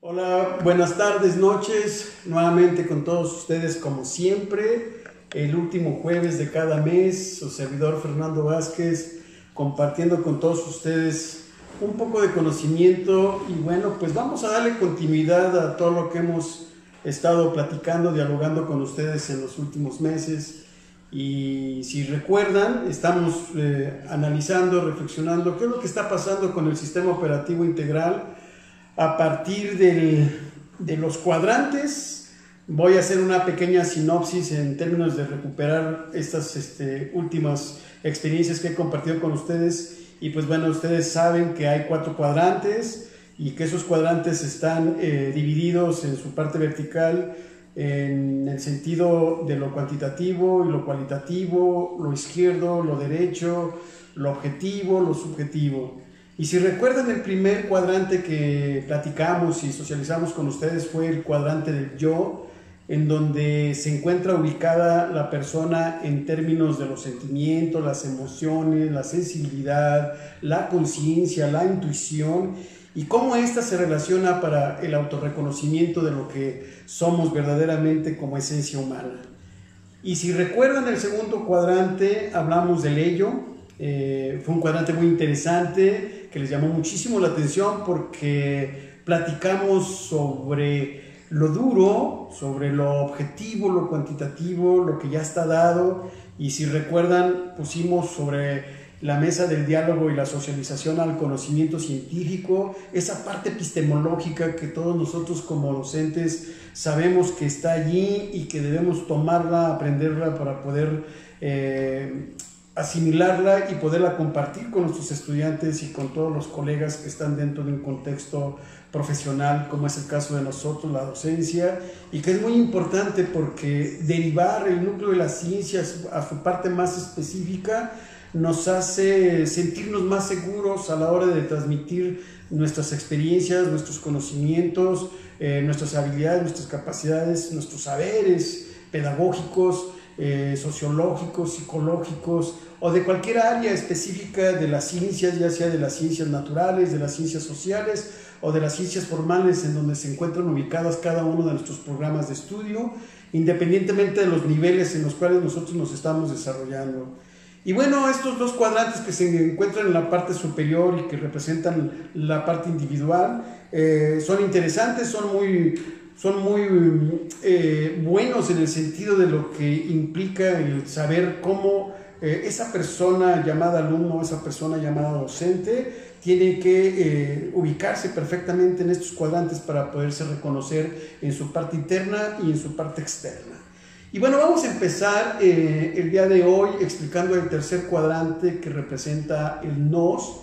Hola, buenas tardes, noches, nuevamente con todos ustedes como siempre, el último jueves de cada mes, su servidor Fernando Vázquez, compartiendo con todos ustedes un poco de conocimiento y bueno, pues vamos a darle continuidad a todo lo que hemos estado platicando, dialogando con ustedes en los últimos meses. Y si recuerdan, estamos analizando, reflexionando qué es lo que está pasando con el sistema operativo integral a partir de los cuadrantes. Voy a hacer una pequeña sinopsis en términos de recuperar estas últimas experiencias que he compartido con ustedes. Y pues bueno, ustedes saben que hay 4 cuadrantes y que esos cuadrantes están divididos en su parte vertical en el sentido de lo cuantitativo y lo cualitativo, lo izquierdo, lo derecho, lo objetivo, lo subjetivo. Y si recuerdan, el primer cuadrante que platicamos y socializamos con ustedes fue el cuadrante del yo, en donde se encuentra ubicada la persona en términos de los sentimientos, las emociones, la sensibilidad, la conciencia, la intuición, y cómo ésta se relaciona para el autorreconocimiento de lo que somos verdaderamente como esencia humana. Y si recuerdan, el segundo cuadrante hablamos del ello. Fue un cuadrante muy interesante que les llamó muchísimo la atención porque platicamos sobre lo duro, sobre lo objetivo, lo cuantitativo, lo que ya está dado. Y si recuerdan, pusimos sobre la mesa del diálogo y la socialización al conocimiento científico, esa parte epistemológica que todos nosotros como docentes sabemos que está allí y que debemos tomarla, aprenderla para poder asimilarla y poderla compartir con nuestros estudiantes y con todos los colegas que están dentro de un contexto profesional, como es el caso de nosotros, la docencia, y que es muy importante porque derivar el núcleo de las ciencias a su parte más específica nos hace sentirnos más seguros a la hora de transmitir nuestras experiencias, nuestros conocimientos, nuestras habilidades, nuestras capacidades, nuestros saberes pedagógicos, sociológicos, psicológicos o de cualquier área específica de las ciencias, ya sea de las ciencias naturales, de las ciencias sociales o de las ciencias formales, en donde se encuentran ubicadas cada uno de nuestros programas de estudio, independientemente de los niveles en los cuales nosotros nos estamos desarrollando. Y bueno, estos 2 cuadrantes que se encuentran en la parte superior y que representan la parte individual son interesantes, son muy buenos en el sentido de lo que implica el saber cómo esa persona llamada alumno, esa persona llamada docente, tiene que ubicarse perfectamente en estos cuadrantes para poderse reconocer en su parte interna y en su parte externa. Y bueno, vamos a empezar el día de hoy explicando el tercer cuadrante que representa el nos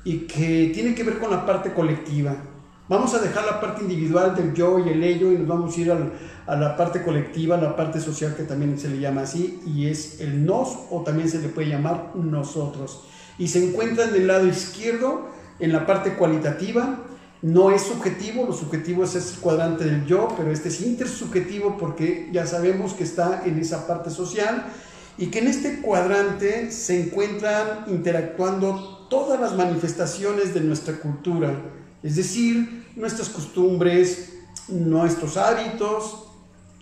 y que tiene que ver con la parte colectiva. Vamos a dejar la parte individual del yo y el ello y nos vamos a ir a la parte colectiva, la parte social, que también se le llama así, y es el nos, o también se le puede llamar nosotros. Y se encuentran del lado izquierdo en la parte cualitativa. No es subjetivo, lo subjetivo es ese cuadrante del yo, pero este es intersubjetivo porque ya sabemos que está en esa parte social y que en este cuadrante se encuentran interactuando todas las manifestaciones de nuestra cultura, es decir, nuestras costumbres, nuestros hábitos,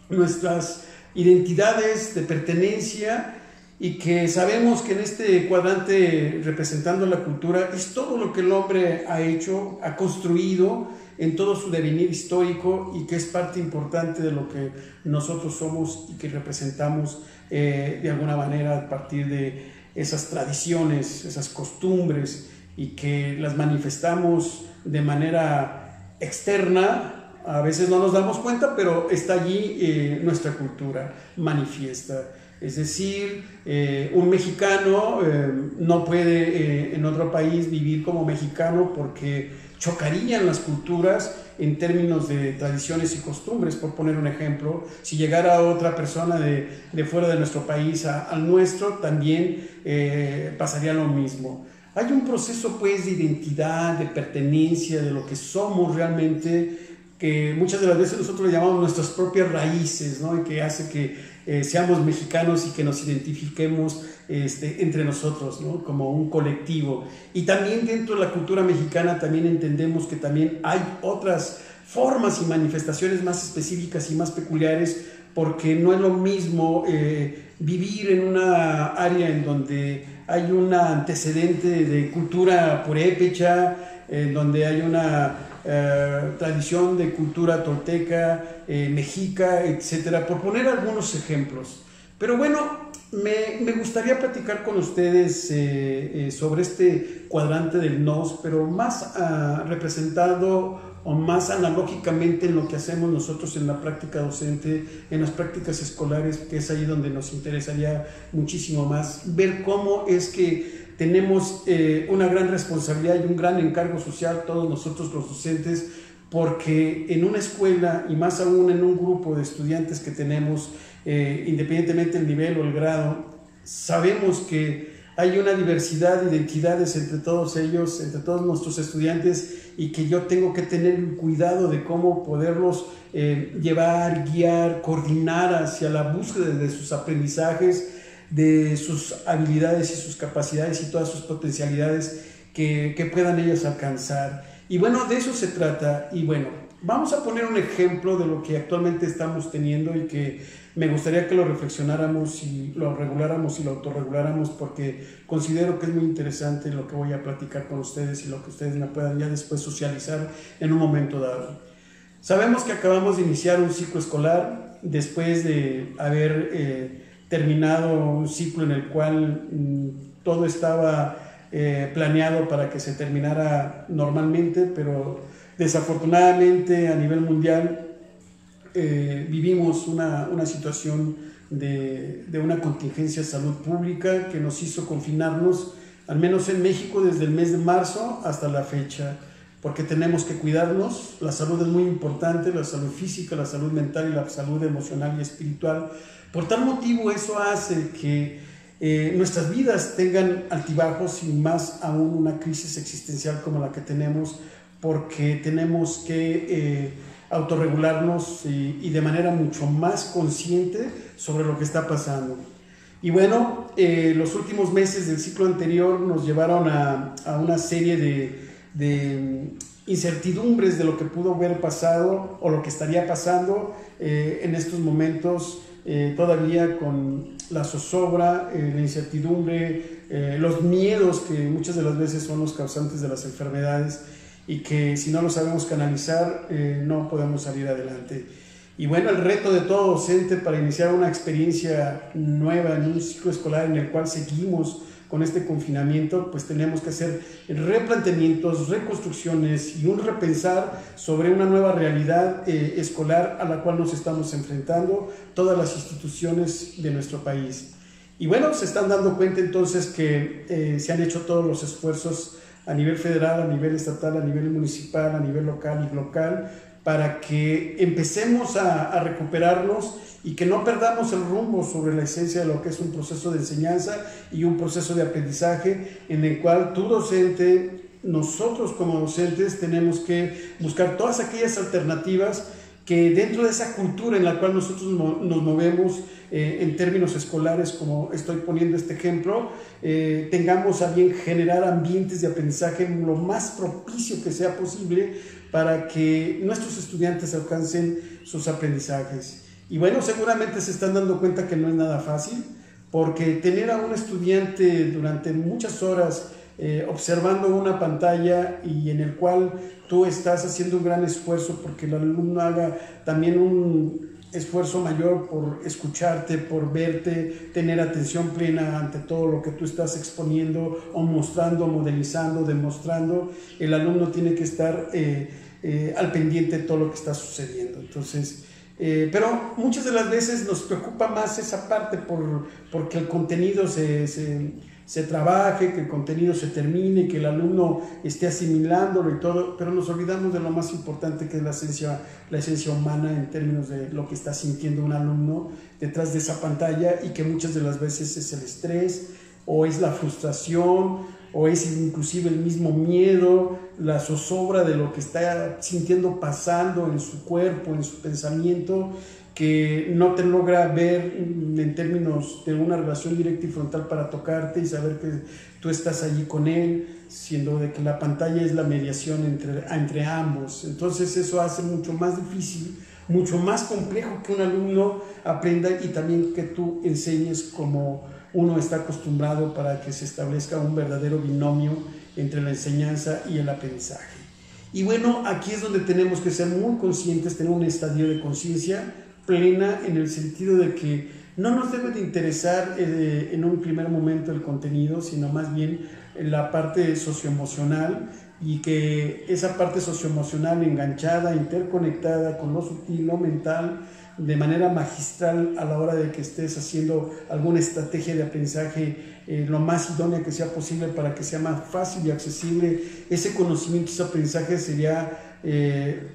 nuestras identidades de pertenencia, y que sabemos que en este cuadrante representando la cultura es todo lo que el hombre ha hecho, ha construido en todo su devenir histórico y que es parte importante de lo que nosotros somos y que representamos de alguna manera a partir de esas tradiciones, esas costumbres, y que las manifestamos de manera externa. A veces no nos damos cuenta, pero está allí nuestra cultura manifiesta. Es decir, un mexicano no puede en otro país vivir como mexicano porque chocarían las culturas en términos de tradiciones y costumbres. Por poner un ejemplo, si llegara otra persona de fuera de nuestro país al nuestro, también pasaría lo mismo. Hay un proceso pues de identidad, de pertenencia, de lo que somos realmente, que muchas de las veces nosotros le llamamos nuestras propias raíces, ¿no? Y que hace que seamos mexicanos y que nos identifiquemos entre nosotros, ¿no? Como un colectivo. Y también dentro de la cultura mexicana también entendemos que también hay otras formas y manifestaciones más específicas y más peculiares, porque no es lo mismo vivir en una área en donde hay un antecedente de cultura purépecha, en donde hay una tradición de cultura tolteca, mexica, etcétera, por poner algunos ejemplos. Pero bueno, me gustaría platicar con ustedes sobre este cuadrante del NOS, pero más representado o más analógicamente en lo que hacemos nosotros en la práctica docente, en las prácticas escolares, que es ahí donde nos interesaría muchísimo más ver cómo es que tenemos una gran responsabilidad y un gran encargo social, todos nosotros los docentes, porque en una escuela y más aún en un grupo de estudiantes que tenemos, independientemente del nivel o el grado, sabemos que hay una diversidad de identidades entre todos ellos, entre todos nuestros estudiantes, y que yo tengo que tener el cuidado de cómo poderlos llevar, guiar, coordinar hacia la búsqueda de sus aprendizajes, de sus habilidades y sus capacidades y todas sus potencialidades que puedan ellos alcanzar. Y bueno, de eso se trata. Y bueno, vamos a poner un ejemplo de lo que actualmente estamos teniendo y que me gustaría que lo reflexionáramos y lo reguláramos y lo autorreguláramos, porque considero que es muy interesante lo que voy a platicar con ustedes y lo que ustedes me puedan ya después socializar en un momento dado. Sabemos que acabamos de iniciar un ciclo escolar después de haber terminado un ciclo en el cual todo estaba planeado para que se terminara normalmente, pero desafortunadamente a nivel mundial vivimos una situación de una contingencia de salud pública que nos hizo confinarnos, al menos en México, desde el mes de marzo hasta la fecha, porque tenemos que cuidarnos. La salud es muy importante, la salud física, la salud mental y la salud emocional y espiritual. Por tal motivo, eso hace que nuestras vidas tengan altibajos y más aún una crisis existencial como la que tenemos, porque tenemos que autorregularnos y de manera mucho más consciente sobre lo que está pasando. Y bueno, los últimos meses del ciclo anterior nos llevaron a una serie de incertidumbres de lo que pudo haber pasado o lo que estaría pasando en estos momentos, todavía con la zozobra, la incertidumbre, los miedos que muchas de las veces son los causantes de las enfermedades y que si no lo sabemos canalizar no podemos salir adelante. Y bueno, el reto de todo docente para iniciar una experiencia nueva en un ciclo escolar en el cual seguimos con este confinamiento, pues tenemos que hacer replanteamientos, reconstrucciones y un repensar sobre una nueva realidad escolar a la cual nos estamos enfrentando todas las instituciones de nuestro país. Y bueno, se están dando cuenta entonces que se han hecho todos los esfuerzos a nivel federal, a nivel estatal, a nivel municipal, a nivel local y local, para que empecemos a recuperarnos y que no perdamos el rumbo sobre la esencia de lo que es un proceso de enseñanza y un proceso de aprendizaje en el cual tu docente, nosotros como docentes, tenemos que buscar todas aquellas alternativas que dentro de esa cultura en la cual nosotros nos movemos en términos escolares, como estoy poniendo este ejemplo, tengamos a bien generar ambientes de aprendizaje lo más propicio que sea posible para que nuestros estudiantes alcancen sus aprendizajes. Y bueno, seguramente se están dando cuenta que no es nada fácil, porque tener a un estudiante durante muchas horas observando una pantalla y en el cual tú estás haciendo un gran esfuerzo porque el alumno haga también un esfuerzo mayor por escucharte, por verte, tener atención plena ante todo lo que tú estás exponiendo o mostrando, modelizando, demostrando, el alumno tiene que estar al pendiente de todo lo que está sucediendo. Entonces, pero muchas de las veces nos preocupa más esa parte porque el contenido se trabaje, que el contenido se termine, que el alumno esté asimilándolo y todo, pero nos olvidamos de lo más importante, que es la esencia humana en términos de lo que está sintiendo un alumno detrás de esa pantalla, y que muchas de las veces es el estrés o es la frustración o es inclusive el mismo miedo la zozobra de lo que está sintiendo pasando en su cuerpo, en su pensamiento, que no te logra ver en términos de una relación directa y frontal para tocarte y saber que tú estás allí con él, siendo de que la pantalla es la mediación entre ambos. Entonces eso hace mucho más difícil, mucho más complejo que un alumno aprenda y también que tú enseñes como uno está acostumbrado para que se establezca un verdadero binomio entre la enseñanza y el aprendizaje. Y bueno, aquí es donde tenemos que ser muy conscientes, tener un estadio de conciencia plena en el sentido de que no nos debe de interesar en un primer momento el contenido, sino más bien la parte socioemocional, y que esa parte socioemocional enganchada, interconectada con lo sutil, lo mental, de manera magistral a la hora de que estés haciendo alguna estrategia de aprendizaje lo más idónea que sea posible para que sea más fácil y accesible ese conocimiento, ese aprendizaje, sería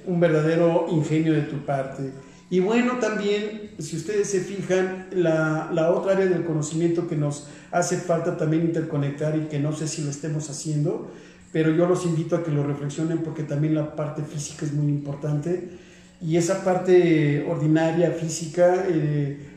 un verdadero ingenio de tu parte. Y bueno, también, si ustedes se fijan, la otra área del conocimiento que nos hace falta también interconectar, y que no sé si lo estemos haciendo, pero yo los invito a que lo reflexionen, porque también la parte física es muy importante, y esa parte ordinaria física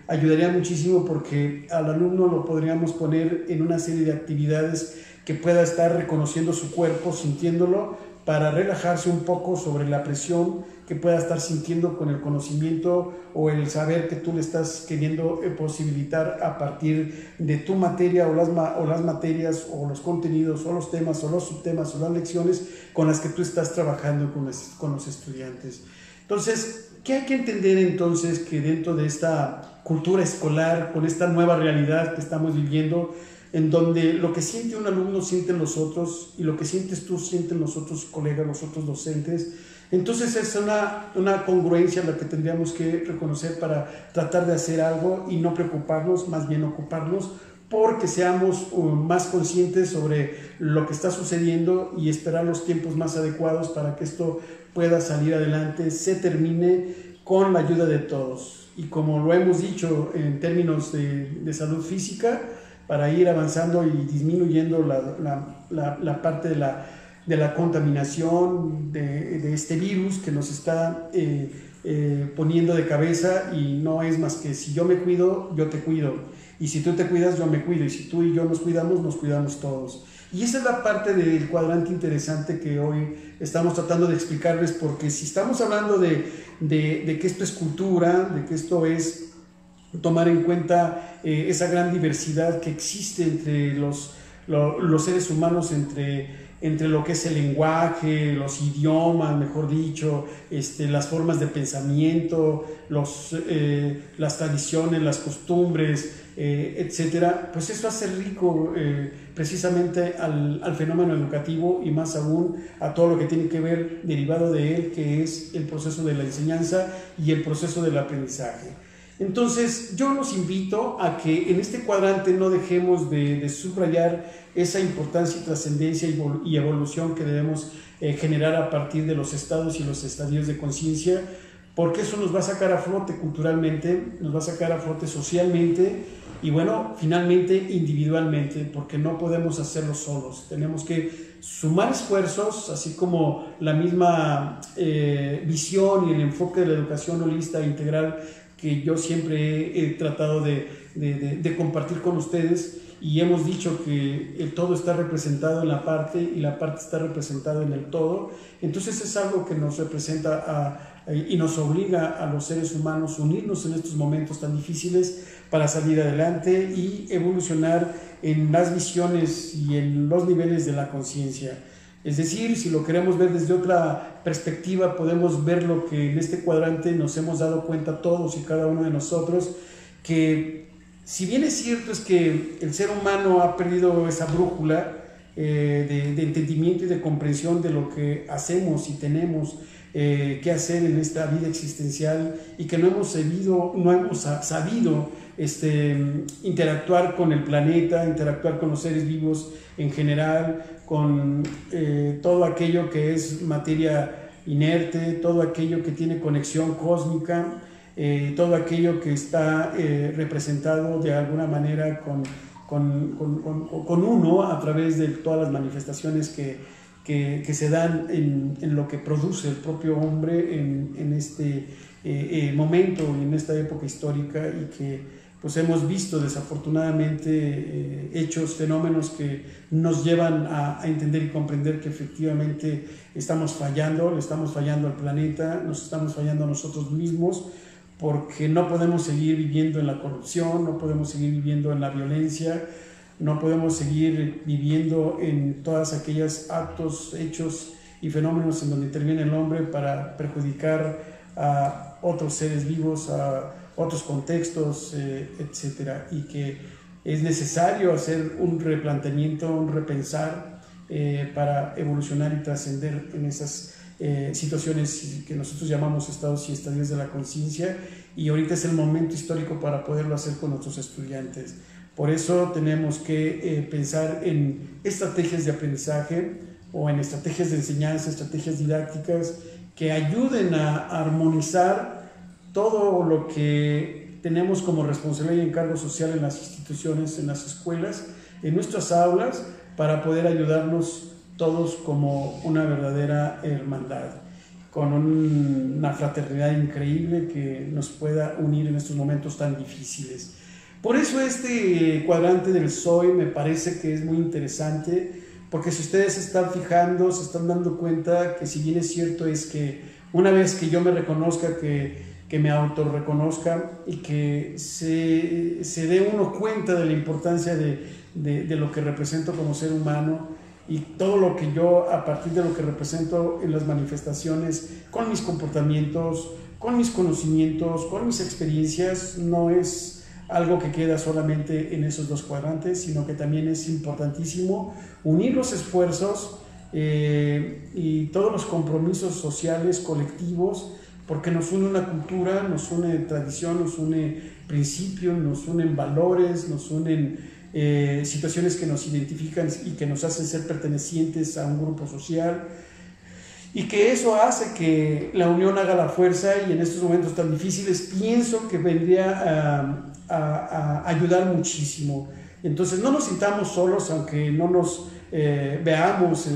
ayudaría muchísimo, porque al alumno lo podríamos poner en una serie de actividades que pueda estar reconociendo su cuerpo, sintiéndolo, para relajarse un poco sobre la presión que pueda estar sintiendo con el conocimiento o el saber que tú le estás queriendo posibilitar a partir de tu materia o las materias o los contenidos o los temas o los subtemas o las lecciones con las que tú estás trabajando con los estudiantes. Entonces, ¿qué hay que entender entonces? Que dentro de esta cultura escolar, con esta nueva realidad que estamos viviendo, en donde lo que siente un alumno sienten los otros, y lo que sientes tú sienten los otros colegas, los otros docentes. Entonces es una congruencia la que tendríamos que reconocer para tratar de hacer algo y no preocuparnos, más bien ocuparnos, porque seamos más conscientes sobre lo que está sucediendo y esperar los tiempos más adecuados para que esto pueda salir adelante, se termine con la ayuda de todos. Y como lo hemos dicho en términos de salud física, para ir avanzando y disminuyendo la parte de la contaminación de este virus que nos está poniendo de cabeza, y no es más que si yo me cuido, yo te cuido, y si tú te cuidas, yo me cuido, y si tú y yo nos cuidamos todos. Y esa es la parte del cuadrante interesante que hoy estamos tratando de explicarles, porque si estamos hablando de que esto es cultura, de que esto es tomar en cuenta esa gran diversidad que existe entre los seres humanos, entre lo que es el lenguaje, los idiomas, mejor dicho, las formas de pensamiento, las tradiciones, las costumbres, etcétera, pues eso hace rico precisamente al fenómeno educativo, y más aún a todo lo que tiene que ver derivado de él, que es el proceso de la enseñanza y el proceso del aprendizaje. Entonces yo los invito a que en este cuadrante no dejemos de subrayar esa importancia y trascendencia y evolución que debemos generar a partir de los estados y los estadios de conciencia, porque eso nos va a sacar a flote culturalmente, nos va a sacar a flote socialmente, y bueno, finalmente individualmente, porque no podemos hacerlo solos. Tenemos que sumar esfuerzos, así como la misma visión y el enfoque de la educación holística e integral que yo siempre he tratado de compartir con ustedes, y hemos dicho que el todo está representado en la parte y la parte está representada en el todo. Entonces es algo que nos representa y nos obliga a los seres humanos a unirnos en estos momentos tan difíciles para salir adelante y evolucionar en las visiones y en los niveles de la conciencia. Es decir, si lo queremos ver desde otra perspectiva, podemos ver lo que en este cuadrante nos hemos dado cuenta todos y cada uno de nosotros, que si bien es cierto es que el ser humano ha perdido esa brújula de entendimiento y de comprensión de lo que hacemos y tenemos que hacer en esta vida existencial, y que no hemos sabido interactuar con el planeta, interactuar con los seres vivos en general, con todo aquello que es materia inerte, todo aquello que tiene conexión cósmica, todo aquello que está representado de alguna manera con uno a través de todas las manifestaciones que se dan en lo que produce el propio hombre en este momento, en esta época histórica, y que pues hemos visto desafortunadamente hechos, fenómenos que nos llevan a entender y comprender que efectivamente estamos fallando, le estamos fallando al planeta, nos estamos fallando a nosotros mismos, porque no podemos seguir viviendo en la corrupción, no podemos seguir viviendo en la violencia, no podemos seguir viviendo en todas aquellas actos, hechos y fenómenos en donde interviene el hombre para perjudicar a otros seres vivos, a otros contextos, etcétera, y que es necesario hacer un replanteamiento, un repensar para evolucionar y trascender en esas situaciones que nosotros llamamos estados y estadios de la conciencia, y ahorita es el momento histórico para poderlo hacer con nuestros estudiantes. Por eso tenemos que pensar en estrategias de aprendizaje o en estrategias de enseñanza, estrategias didácticas que ayuden a armonizar todo lo que tenemos como responsabilidad y encargo social en las instituciones, en las escuelas, en nuestras aulas, para poder ayudarnos todos como una verdadera hermandad, con una fraternidad increíble que nos pueda unir en estos momentos tan difíciles. Por eso este cuadrante del SOI me parece que es muy interesante, porque si ustedes se están fijando, se están dando cuenta que si bien es cierto es que una vez que yo me reconozca, que me autorreconozca y que se dé uno cuenta de la importancia de lo que represento como ser humano y todo lo que yo, a partir de lo que represento en las manifestaciones, con mis comportamientos, con mis conocimientos, con mis experiencias, no es algo que queda solamente en esos dos cuadrantes, sino que también es importantísimo unir los esfuerzos y todos los compromisos sociales, colectivos, porque nos une una cultura, nos une tradición, nos une principios, nos unen valores, nos unen situaciones que nos identifican y que nos hacen ser pertenecientes a un grupo social, y que eso hace que la unión haga la fuerza, y en estos momentos tan difíciles pienso que vendría a ayudar muchísimo. Entonces no nos sintamos solos, aunque no nos veamos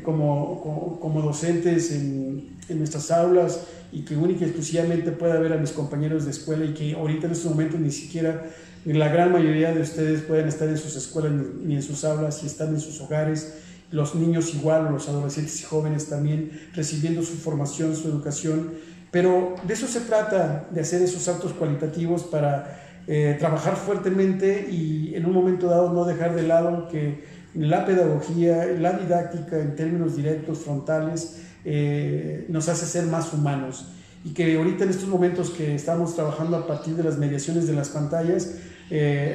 como docentes en nuestras aulas, y que única y exclusivamente pueda ver a mis compañeros de escuela, y que ahorita en estos momentos ni siquiera la gran mayoría de ustedes pueden estar en sus escuelas ni en sus aulas, y están en sus hogares, los niños igual, los adolescentes y jóvenes también recibiendo su formación, su educación. Pero de eso se trata, de hacer esos saltos cualitativos para trabajar fuertemente y en un momento dado no dejar de lado que la pedagogía, la didáctica en términos directos, frontales, nos hace ser más humanos, y que ahorita en estos momentos que estamos trabajando a partir de las mediaciones de las pantallas,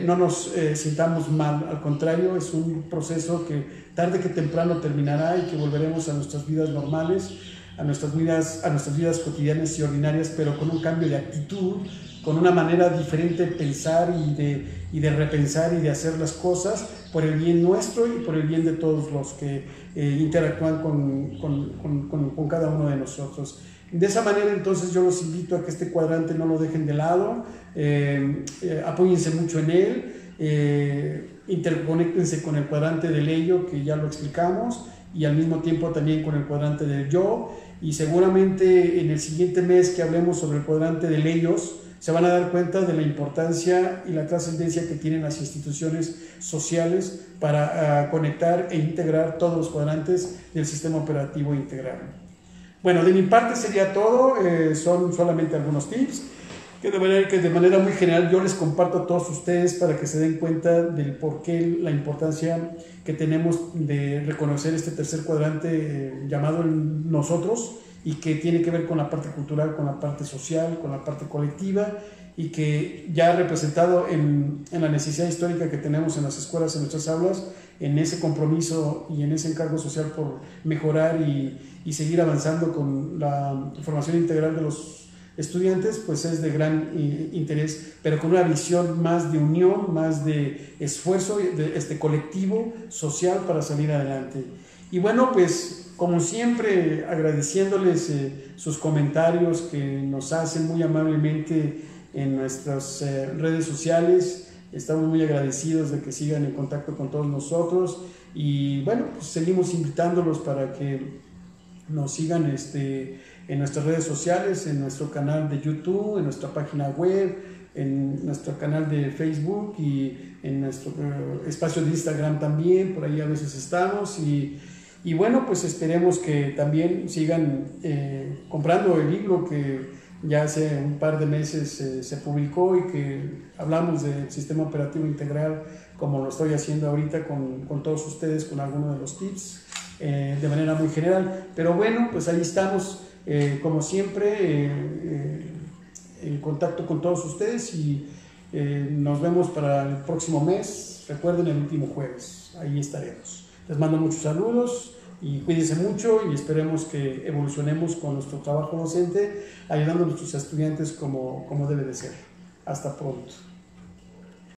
no nos sintamos mal, al contrario, es un proceso que tarde que temprano terminará y que volveremos a nuestras vidas normales, a nuestras vidas cotidianas y ordinarias, pero con un cambio de actitud, con una manera diferente de pensar y de repensar y de hacer las cosas por el bien nuestro y por el bien de todos los que interactúan con cada uno de nosotros. De esa manera, entonces, yo los invito a que este cuadrante no lo dejen de lado, apóyense mucho en él, interconéctense con el cuadrante del ello, que ya lo explicamos, y al mismo tiempo también con el cuadrante del yo, y seguramente en el siguiente mes que hablemos sobre el cuadrante del ellos, se van a dar cuenta de la importancia y la trascendencia que tienen las instituciones sociales para conectar e integrar todos los cuadrantes del sistema operativo integral. Bueno, de mi parte sería todo, son solamente algunos tips que de manera muy general yo les comparto a todos ustedes para que se den cuenta del porqué, la importancia que tenemos de reconocer este tercer cuadrante llamado nosotros, y que tiene que ver con la parte cultural, con la parte social, con la parte colectiva, y que ya representado en la necesidad histórica que tenemos en las escuelas, en nuestras aulas, en ese compromiso y en ese encargo social por mejorar y seguir avanzando con la formación integral de los estudiantes, pues es de gran interés, pero con una visión más de unión, más de esfuerzo de colectivo, social, para salir adelante. Y bueno, pues como siempre, agradeciéndoles sus comentarios que nos hacen muy amablemente en nuestras redes sociales. Estamos muy agradecidos de que sigan en contacto con todos nosotros, Y bueno, pues seguimos invitándolos para que nos sigan en nuestras redes sociales, en nuestro canal de YouTube, en nuestra página web, en nuestro canal de Facebook y en nuestro espacio de Instagram también, por ahí a veces estamos. Y bueno, pues esperemos que también sigan comprando el libro que ya hace un par de meses se publicó y que hablamos del sistema operativo integral, como lo estoy haciendo ahorita con todos ustedes, con algunos de los tips de manera muy general. Pero bueno, pues ahí estamos, como siempre, en contacto con todos ustedes y nos vemos para el próximo mes. Recuerden, el último jueves, ahí estaremos. Les mando muchos saludos y cuídense mucho y esperemos que evolucionemos con nuestro trabajo docente, ayudando a nuestros estudiantes como debe de ser. Hasta pronto.